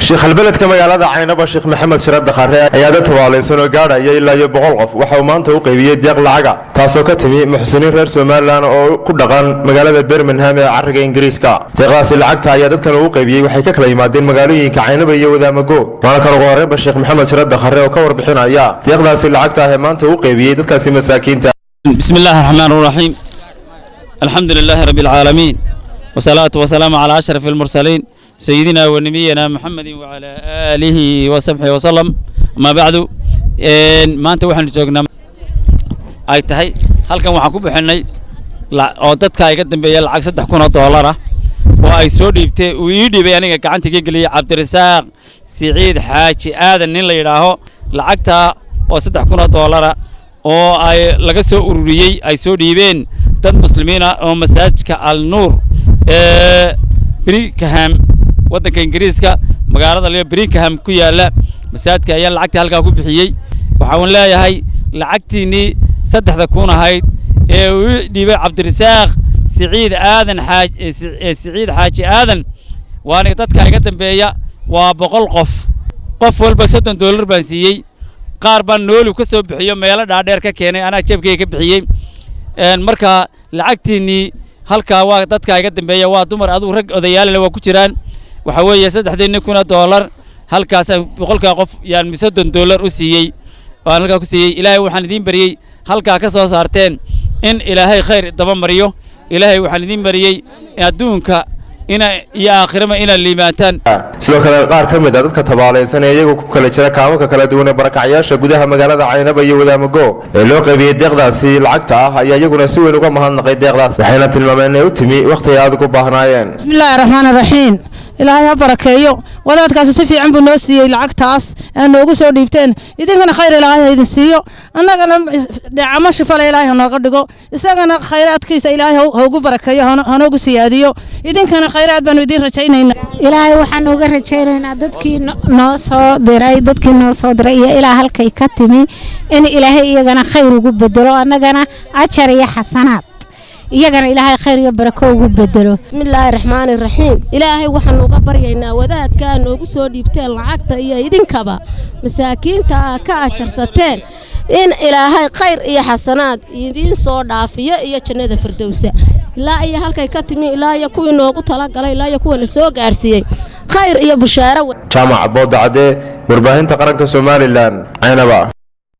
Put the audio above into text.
sheekh albeledka magaalada Caynaba sheekh Maxamed Siraad Dakhare ayaa dad tawaalaysan oo gaadhaya ilaa 100 qof waxa uu maanta u qaybiyay deeq lacaga taasoo ka timi muxsiniin reer Soomaaliland oo ku dhaqan magaalada Birmingham ee carriga Ingiriiska. Deeqdaasi lacagta ayaa dadkan u qaybiyay waxay ka kala yimaadeen magaalooyinka Caynaba iyo Wadaamago. Waana kan ugu horreyn sheekh Maxamed Siraad Dakhare oo ka warbixinaya deeqdaasi lacagta ah ee maanta u qaybiyay dadkaasi masaakiinta. Bismillahir Rahmaanir Rahiim. Alhamdulillahi Rabbil Alamin. والصلاة والسلام على أشرف المرسلين سيدنا ونبينا محمد وعلى آله وصحبه وسلم. ما بعد ما أنت وحنا جوجنا أي تهي هل كان وحكوا بحني لا عدد كاي قدم بيا العكس تحكون $1 وأي سودي ويدي بياني كعنت كيقلي عبد الرزاق سعيد حاجي آذن اللي يراهو لعكتها وستحكون $1 oo ay laga soo ururiyay ay soo dhiibeen dad muslimiin ah oo masaajidka Al-Nuur Birmingham wadanka Ingiriiska magaalada Birmingham ku yaala masaajidka ayaa lacagta halka ku bixiyay waxa uu leeyahay lacagtiini 3,000 ahayd ee uu dhiibay Cabdirasaaq Siciid Xaaji Aadan waana dadka iga dambeeya waa 100 qof walba $30 baan siiyay qaar baan nool ka soo bixiyo meelo dhaadheer ka keenay ana jabkay ka bixiyay marka lacagtiini halka waa dadka iga dambeeya waa dumar adu rag odayaal leh waa ku jiraan waxa weeye $3,000 halkaas boqolka qof yaan $30 u siiyay waan halka ku siiyay ilaahay waxaan idin bariyay halka ka soo saarteen in ilaahay khayr daba mariyo ilaahay waxaan idin bariyay adduunka ina iyo aakhirama ina liimaatan sidoo kale qaar ka mid ah dadka tabaalaysan ee iyagu ku kala jira kaamanka kala duwan ee barakacayaasha gudaha magaalada Caynaba iyo Wadaamago ee loo qaybiyay deeqdaasi lacagta ah ayaa iyaguna si weyn uga mahadnaqay deeqdaas waxayna tilmaameen inay u timi waqti aad ugu baahnaayeen. Bismillahir Rahmaanir Rahiim. ilaahay barakeeyo wadaadkaas si fiican buu noo siiyay lacagtaas aan noogu soo dhiibteen idinkana khayr ilaahay idin siiyo annagana dhacamo shifal ilaahay nooga dhigo isagana khayraadkiisa ilaahay ugu barakeeyo hanoogu siyaadiyo idinkana khayraad baan idin rajaynaynaa ilaahay waxaan uga rajaynaynaa dadkii noo soo diray iyo ilaa halkay ka timi in ilaahay iyagana khayr ugu bedelo annagana ajar iyo xasanaad iyagana ilaahay khayr iyo barako ugu bedelo. Bismillahir Rahmaanir Rahiim. ilaahay waxaan uga baryaynaa wadaadka noogu soo dhiibteen lacagta iyo idinkaba masaakiinta ka ajarsateen in ilaahay khayr iyo xasanaad idin soo dhaafiyo iyo jannada firdawsa ilaa ay halkay ka timi ilaa ay kuwii noogu tala galay ilaa ay kuwana soo gaarsiiyay khayr iyo bushaaro. Jaamac Boodacade warbaahinta qaranka Soomaaliland Caynaba.